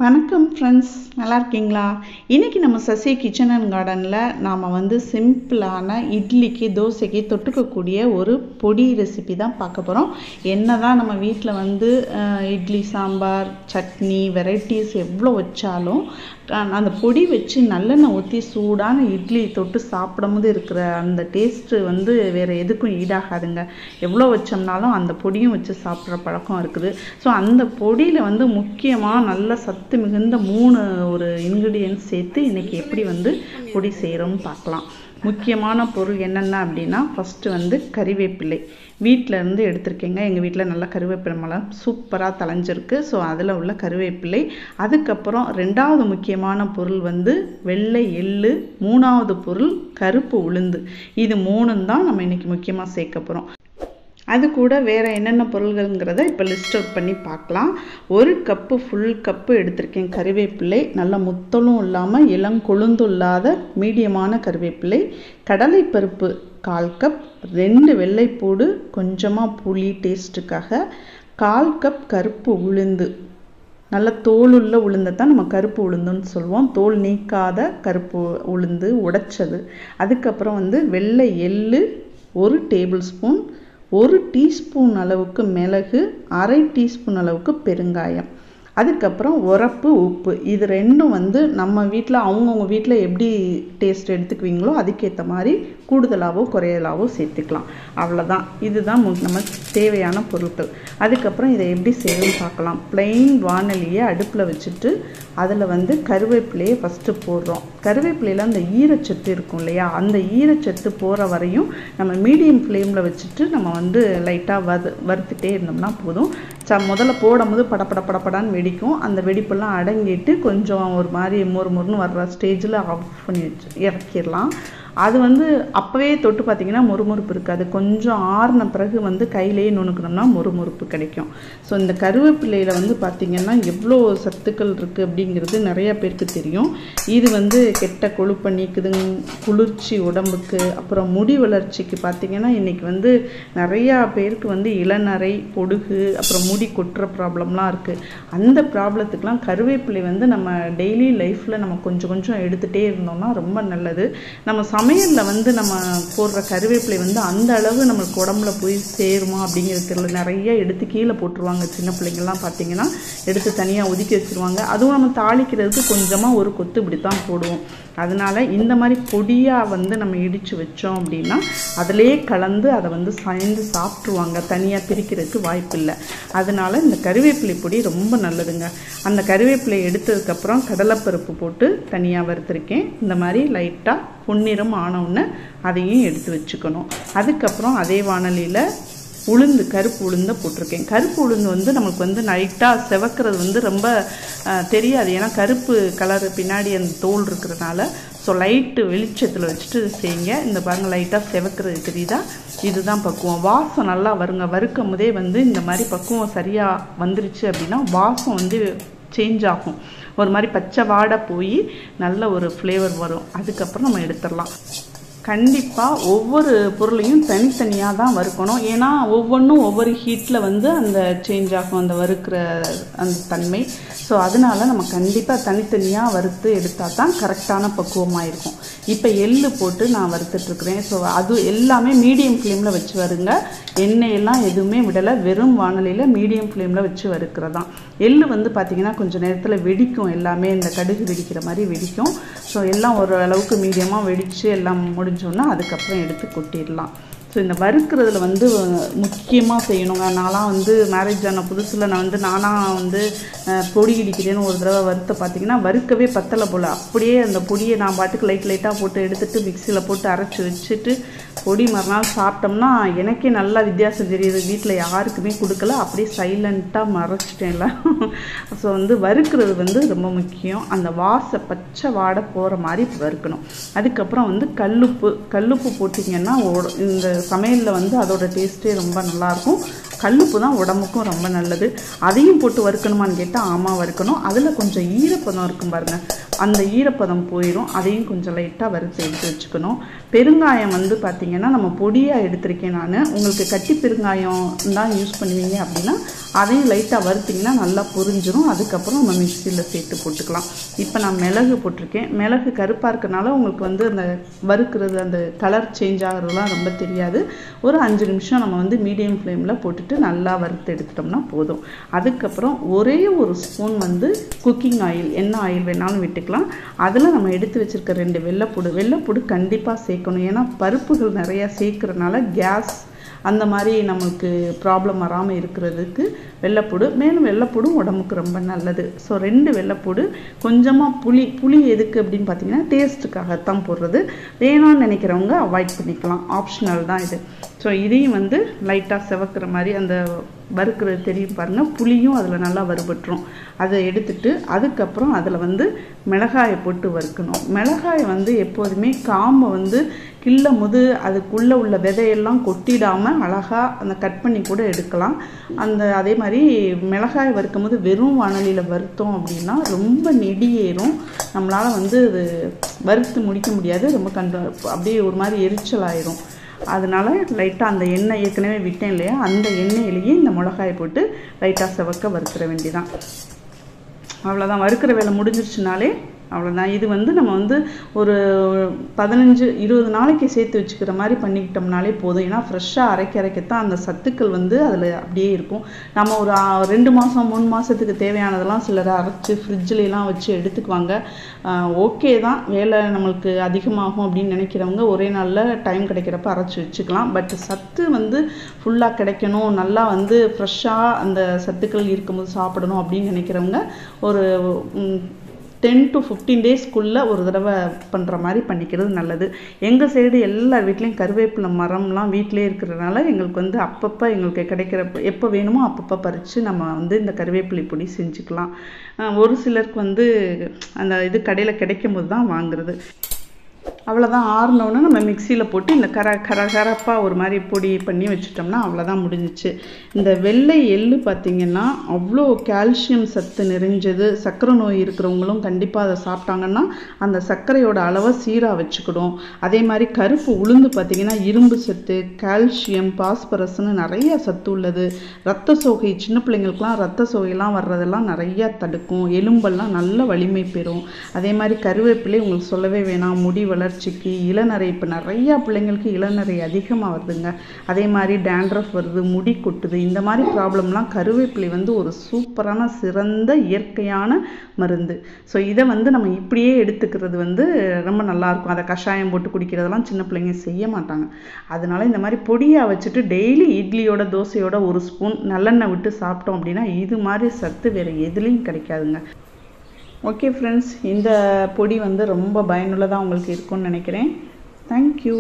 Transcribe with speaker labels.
Speaker 1: வணக்கம் ஃப்ரெண்ட்ஸ், நல்லா இருக்கீங்களா? இன்றைக்கி நம்ம சசி கிச்சன் அண்ட் கார்டனில் நாம் சிம்பிளான இட்லிக்கு தோசைக்கு தொட்டுக்கக்கூடிய ஒரு பொடி ரெசிபி தான் பார்க்க போகிறோம். என்ன தான் நம்ம வீட்டில் இட்லி சாம்பார் சட்னி வெரைட்டிஸ் எவ்வளோ வச்சாலும் அந்த பொடி வச்சு நல்லெண்ணெய் ஊற்றி சூடான இட்லி தொட்டு சாப்பிடும்போது இருக்கிற அந்த டேஸ்ட்டு வேறு எதுக்கும் ஈடாகாதுங்க. எவ்வளோ வச்சோம்னாலும் அந்த பொடியும் வச்சு சாப்பிட்ற பழக்கம் இருக்குது. ஸோ அந்த பொடியில் முக்கியமாக நல்ல சத்து மிகுந்த 3 ஒரு இன்க்ரீடியன்ட்ஸ் சேர்த்து இன்றைக்கி எப்படி பொடி செய்கிறோம்னு பார்க்கலாம். முக்கியமான பொருள் என்னென்ன அப்படின்னா, ஃபஸ்ட்டு கறிவேப்பிலை வீட்டிலேருந்து எடுத்திருக்கேங்க. எங்கள் வீட்டில் நல்லா கருவேப்பிலை மரம் சூப்பராக தளைஞ்சிருக்கு. ஸோ அதில் உள்ள கருவேப்பிலை. அதுக்கப்புறம் 2வது முக்கியமான பொருள் வெள்ளை எள்ளு. 3வது பொருள் கருப்பு உளுந்து. இது 3ம் தான் நம்ம இன்றைக்கி முக்கியமாக சேர்க்க போகிறோம். அது கூட வேறு என்னென்ன பொருள்கள்ங்கிறத இப்போ லிஸ்ட் அவுட் பண்ணி பார்க்கலாம். 1 கப்பு ஃபுல் கப்பு எடுத்திருக்கேன் கறிவேப்பிலை. நல்ல முத்தலும் இல்லாமல் இளங்கொழுந்தும் இல்லாத மீடியமான கறிவேப்பிலை. கடலைப்பருப்பு 1/4 கப். 2 வெள்ளைப்பூடு, கொஞ்சமாக புளி டேஸ்ட்டுக்காக. 1/4 கப் கருப்பு உளுந்து. நல்ல தோலுள்ள உளுந்தை தான் நம்ம கருப்பு உளுந்துன்னு சொல்லுவோம். தோல் நீக்காத கருப்பு உளுந்து உடைச்சது. அதுக்கப்புறம் வெள்ளை எள்ளு 1 டேபிள் ஸ்பூன். 1 டீஸ்பூன் அளவுக்கு மிளகு, 1/2 டீஸ்பூன் அளவுக்கு பெருங்காயம். அதுக்கப்புறம் உரப்பு, உப்பு. இது ரெண்டும் நம்ம வீட்டில் அவங்கவுங்க வீட்டில் எப்படி டேஸ்ட் எடுத்துக்குவீங்களோ அதுக்கேற்ற மாதிரி கூடுதலாகவோ குறையலாவோ சேர்த்துக்கலாம். அவ்வளோதான். இதுதான் நம்ம தேவையான பொருட்கள். அதுக்கப்புறம் இதை எப்படி செய்யணும்னு பார்க்கலாம். பிளெயின் வானலியை அடுப்பில் வச்சுட்டு அதில் கருவேப்பிலையை ஃபஸ்ட்டு போடுறோம். கருவேப்பிலையில் அந்த ஈரச்சத்து இருக்கும் இல்லையா, அந்த ஈரச்சத்து போகிற வரையும் நம்ம மீடியம் ஃப்ளேமில் வச்சுட்டு நம்ம லைட்டாக வறுத்துட்டே இருந்தோம்னா போதும். முதல்ல போடும்போது படப்படான்னு வெடிக்கும். அந்த வெடிப்பெல்லாம் அடங்கிட்டு கொஞ்சம் ஒரு மாதிரி மொறுன்னு வர்ற ஸ்டேஜில் ஆஃப் பண்ணி இறக்கிடலாம். அது அப்போவே தொட்டு பார்த்திங்கன்னா மொறுமொறுப்பு இருக்காது. கொஞ்சம் ஆறின பிறகு கையிலேயே நுணுக்கணும்னா மொறுமொறுப்பு கிடைக்கும். ஸோ இந்த கருவேப்பிலையில் பார்த்திங்கன்னா எவ்வளோ சத்துக்கள் இருக்குது அப்படிங்கிறது நிறைய பேருக்கு தெரியும். இது கெட்ட கொழுப்பை நீக்குதுங்க, குளிர்ச்சி உடம்புக்கு. அப்புறம் முடி வளர்ச்சிக்கு பார்த்திங்கன்னா இன்றைக்கி நிறையா பேருக்கு இளநரை, பொடுகு, அப்புறம் முடி கொட்டுற ப்ராப்ளம்லாம் இருக்குது. அந்த ப்ராப்ளத்துக்கெலாம் கருவேப்பிலை நம்ம டெய்லி லைஃப்பில் நம்ம கொஞ்சம் எடுத்துகிட்டே இருந்தோம்னா ரொம்ப நல்லது. நம்ம சமையலில் நம்ம போடுற கருவேப்பிலை அந்த அளவு நம்மளுக்கு உடம்புல போய் சேருமா அப்படிங்கிறது தெரியல. நிறைய எடுத்து கீழே போட்டுருவாங்க. சின்ன பிள்ளைங்கள்லாம் பார்த்திங்கன்னா எடுத்து தனியாக ஒதுக்கி வச்சுருவாங்க. அதுவும் நம்ம தாளிக்கிறதுக்கு கொஞ்சமாக ஒரு கொத்து இப்படி தான் போடுவோம். அதனால் இந்த மாதிரி பொடியாக நம்ம இடித்து வச்சோம் அப்படின்னா அதிலே கலந்து அதை சாய்ந்து சாப்பிட்ருவாங்க. தனியாக பிரிக்கிறதுக்கு வாய்ப்பு இல்லை. அதனால் இந்த கருவேப்பிலை பொடி ரொம்ப நல்லதுங்க. அந்த கருவேப்பிலை எடுத்ததுக்கப்புறம் கடலைப்பருப்பு போட்டு தனியாக வறுத்துருக்கேன். இந்த மாதிரி லைட்டாக பொன்னிறம் ஆனவுடனே அதையும் எடுத்து வச்சுக்கணும். அதுக்கப்புறம் அதே வானலியில் உளுந்து, கருப்பு உளுந்தை போட்டிருக்கேன். கருப்பு உளுந்து நமக்கு லைட்டாக செவக்கிறது ரொம்ப தெரியாது. ஏன்னா கருப்பு கலரு பின்னாடி அந்த தோல் இருக்கிறதுனால. ஸோ லைட்டு வெளிச்சத்தில் வச்சுட்டு செய்யுங்க. இந்த பாருங்கள், லைட்டாக செவக்கிறது தெரியுதா? இதுதான் பக்குவம். வாசம் நல்லா வருங்க. வறுக்கும் போதே இந்த மாதிரி பக்குவம் சரியாக வந்துருச்சு அப்படின்னா வாசம் சேஞ்ச் ஆகும். ஒரு மாதிரி பச்சை வாடை போய் நல்ல ஒரு ஃப்ளேவர் வரும். அதுக்கப்புறம் நம்ம எடுத்துடலாம். கண்டிப்பாக ஒவ்வொரு பொருளையும் தனித்தனியாக தான் வறுக்கணும். ஏன்னா ஒவ்வொன்றும் ஒவ்வொரு ஹீட்டில் அந்த சேஞ்ச் ஆகும், அந்த வறுக்கிற அந்த தன்மை. ஸோ அதனால் நம்ம கண்டிப்பாக தனித்தனியாக வறுத்து எடுத்தால் தான் கரெக்டான பக்குவமாக இருக்கும். இப்போ எள்ளு போட்டு நான் வறுத்துட்ருக்குறேன். ஸோ அது எல்லாமே மீடியம் ஃப்ளேமில் வச்சு வருங்க. எண்ணெயெல்லாம் எதுவுமே விடலை. வெறும் வானலியில் மீடியம் ஃப்ளேமில் வச்சு வறுக்கிறதான். எள்ளு பார்த்திங்கன்னா கொஞ்சம் நேரத்தில் வெடிக்கும். எல்லாமே இந்த கடுகு வெடிக்கிற மாதிரி வெடிக்கும். ஸோ எல்லாம் ஓரளவுக்கு மீடியமாக வெடித்து எல்லாம் முடிஞ்சோன்னா அதுக்கப்புறம் எடுத்து கொட்டிடலாம். ஸோ இந்த வறுக்கிறதுல முக்கியமாக செய்யணுங்க. நான்லாம் மேரேஜ் ஆன புதுசில் நானாக பொடி இடிக்கிறேன்னு ஒரு தடவை வறுத்த பார்த்திங்கன்னா வறுக்கவே பத்தலை போல். அப்படியே அந்த பொடியை நான் பாட்டுக்கு லைட்டாக போட்டு எடுத்துகிட்டு மிக்சியில் போட்டு அரைச்சி வச்சுட்டு பொடி மறுநாள் சாப்பிட்டோம்னா எனக்கே நல்லா வித்தியாசம் தெரியுது. வீட்டில் யாருக்குமே கொடுக்கல. அப்படியே சைலண்ட்டாக மறைச்சிட்டேன் எல்லாம். ஸோ வறுக்கிறது ரொம்ப முக்கியம். அந்த பச்சை வாடை போகிற மாதிரி வறுக்கணும். அதுக்கப்புறம் கல்லுப்பு போட்டிங்கன்னா இந்த சமையலில் அதோட டேஸ்ட்டே ரொம்ப நல்லாயிருக்கும். கல்லுப்பு தான் உடம்புக்கும் ரொம்ப நல்லது. அதையும் போட்டு வறுக்கணுமான்னு கேட்டால் ஆமாம் வறுக்கணும். அதில் கொஞ்சம் ஈரப்பதம் இருக்கும் பாருங்கள், அந்த ஈரப்பதம் போயிடும். அதையும் கொஞ்சம் லைட்டாக வறுத்து எடுத்து வச்சுக்கணும். பெருங்காயம் வந்து பார்த்திங்கன்னா நம்ம பொடியாக எடுத்திருக்கேன் நான். உங்களுக்கு கட்டி பெருங்காயம் தான் யூஸ் பண்ணுவீங்க அப்படின்னா அதையும் லைட்டாக வறுத்திங்கன்னா நல்லா பொரிஞ்சிடும். அதுக்கப்புறம் நம்ம மிக்சியில் சேர்த்து போட்டுக்கலாம். இப்போ நான் மிளகு போட்டிருக்கேன். மிளகு கருப்பாக இருக்கனால உங்களுக்கு வந்து அந்த வறுக்கிறது அந்த கலர் சேஞ்ச் ஆகிறதுலாம் ரொம்ப தெரியாது. ஒரு 5 நிமிஷம் நம்ம வந்து மீடியம் ஃப்ளேமில் போட்டுட்டு நல்லா வறுத்து எடுத்துட்டோம்னா போதும். அதுக்கப்புறம் ஒரே ஒரு ஸ்பூன் வந்து குக்கிங் ஆயில், என்ன ஆயில் வேணாலும் விட்டுக்கலாம். அதில் நம்ம எடுத்து வச்சுருக்க 2 வெள்ளைப்பூடு கண்டிப்பாக சேர்க்கணும். ஏன்னா பருப்புகள் நிறையா சேர்க்குறதுனால கேஸ் அந்த மாதிரி நமக்கு ப்ராப்ளம் வராமல் இருக்கிறதுக்கு வெள்ளைப்பூடு, மேலும் வெள்ளைப்பூடும் உடம்புக்கு ரொம்ப நல்லது. ஸோ 2 வெள்ளைப்பூடு, கொஞ்சமாக புளி எதுக்கு அப்படின்னு பார்த்தீங்கன்னா டேஸ்ட்டுக்காகத்தான் போடுறது. வேணான்னு நினைக்கிறவங்க அவாய்ட் பண்ணிக்கலாம், ஆப்ஷனல் தான் இது. ஸோ இதையும் வந்து லைட்டாக செவக்கிற மாதிரி அந்த வறுக்கிறது தெரியும் பாருங்கள், புளியும் அதில் நல்லா வறுபட்டுரும். அதை எடுத்துட்டு அதுக்கப்புறம் அதில் வந்து மிளகாயை போட்டு வறுக்கணும். மிளகாயை வந்து எப்போதுமே காம்பை வந்து கிள்ளும் போது அதுக்குள்ளே உள்ள விதையெல்லாம் கொட்டிடாமல் அழகாக அந்த கட் பண்ணி கூட எடுக்கலாம். அதே மாதிரி மிளகாய் வறுக்கும் போது வெறும் வானலியில் வறுத்தோம் அப்படின்னா ரொம்ப நெடியேறும், நம்மளால் வந்து அது வறுத்து முடிக்க முடியாது, ரொம்ப அப்படியே ஒரு மாதிரி எரிச்சல் ஆயிரும். அதனால லைட்டாக அந்த எண்ணெய் ஏற்கனவே விட்டேன் இல்லையா, அந்த எண்ணெயிலேயே இந்த மிளகாயை போட்டு லைட்டாக செவக்க வறுக்கிற வேண்டிதான். அவ்வளோதான், வறுக்கிற வேலை முடிஞ்சிருச்சுனாலே அவ்வளோதான். இது வந்து நம்ம வந்து ஒரு 15-20 நாளைக்கு சேர்த்து வச்சுக்கிற மாதிரி பண்ணிக்கிட்டோம்னாலே போதும். ஏன்னா ஃப்ரெஷ்ஷாக அரைக்கத்தான் அந்த சத்துக்கள் வந்து அதில் அப்படியே இருக்கும். நம்ம ஒரு 2 மாதம் 3 மாதத்துக்கு தேவையானதெல்லாம் சிலர் அரைச்சி ஃப்ரிட்ஜிலலாம் வச்சு எடுத்துக்குவாங்க. ஓகே தான், வேலை நம்மளுக்கு அதிகமாகும் அப்படின்னு நினைக்கிறவங்க ஒரே நாளில் டைம் கிடைக்கிறப்ப அரைச்சி வச்சுக்கலாம். பட் சத்து வந்து ஃபுல்லாக கிடைக்கணும், நல்லா வந்து ஃப்ரெஷ்ஷாக அந்த சத்துக்கள் இருக்கும்போது சாப்பிடணும் அப்படின்னு நினைக்கிறவங்க ஒரு 10 to 15 டேஸ்க்குள்ளே ஒரு தடவை பண்ணுற மாதிரி பண்ணிக்கிறது நல்லது. எங்கள் சைடு எல்லா வீட்லேயும் கருவேப்பிலை மரம்லாம் வீட்டிலே இருக்கிறதுனால எங்களுக்கு வந்து அப்பப்போ எங்களுக்கு கிடைக்கிறப்ப எப்போ வேணுமோ அப்பப்போ பறித்து நம்ம வந்து இந்த கருவேப்பிலை பொடி செஞ்சுக்கலாம். ஒரு சிலருக்கு வந்து அந்த இது கடையில் கிடைக்கும் போது தான் வாங்குறது. அவ்வளோதான், ஆறுனோன்னு நம்ம மிக்சியில் போட்டு இந்த கரப்பாக ஒரு மாதிரி பொடி பண்ணி வச்சுட்டோம்னா அவ்வளோதான், முடிஞ்சிச்சு. இந்த வெள்ளை எள்ளு பார்த்திங்கன்னா அவ்வளோ கால்சியம் சத்து நிறைஞ்சது. சர்க்கரை நோய் இருக்கிறவங்களும் கண்டிப்பாக அதை சாப்பிட்டாங்கன்னா அந்த சர்க்கரையோட அளவை சீராக வச்சுக்கிடும். அதே மாதிரி கருப்பு உளுந்து பார்த்திங்கன்னா இரும்பு சத்து, கால்சியம், பாஸ்பரஸ்ன்னு நிறைய சத்து உள்ளது. ரத்த சோகை, சின்ன பிள்ளைங்களுக்குலாம் ரத்த சோகைலாம் வர்றதெல்லாம் நிறையா தடுக்கும். எலும்பெல்லாம் நல்ல வலிமை பெறும். அதே மாதிரி கருவேப்பிலை உங்களுக்கு சொல்லவே வேணாம், முடி வளர்ச்சிக்கு, இளநரை, இப்போ நிறையா பிள்ளைங்களுக்கு இளநரை அதிகமாக வருதுங்க. அதே மாதிரி டேண்ட்ரஃப் வருது, முடி கொட்டுது, இந்த மாதிரி ப்ராப்ளம்லாம் கருவேப்பிலை வந்து ஒரு சூப்பரான சிறந்த இயற்கையான மருந்து. ஸோ இதை வந்து நம்ம இப்படியே எடுத்துக்கிறது வந்து ரொம்ப நல்லாயிருக்கும். அதை கஷாயம் போட்டு குடிக்கிறதெல்லாம் சின்ன பிள்ளைங்க செய்ய மாட்டாங்க. அதனால இந்த மாதிரி பொடியாக வச்சுட்டு டெய்லி இட்லியோட தோசையோட ஒரு ஸ்பூன் நல்லெண்ணெய் விட்டு சாப்பிட்டோம் அப்படின்னா இது மாதிரி சத்து வேறு எதுலேயும் கிடைக்காதுங்க. ஓகே ஃப்ரெண்ட்ஸ், இந்த பொடி வந்து ரொம்ப பயனுள்ளதாக உங்களுக்கு இருக்கும்னு நினைக்கிறேன். தேங்க்யூ.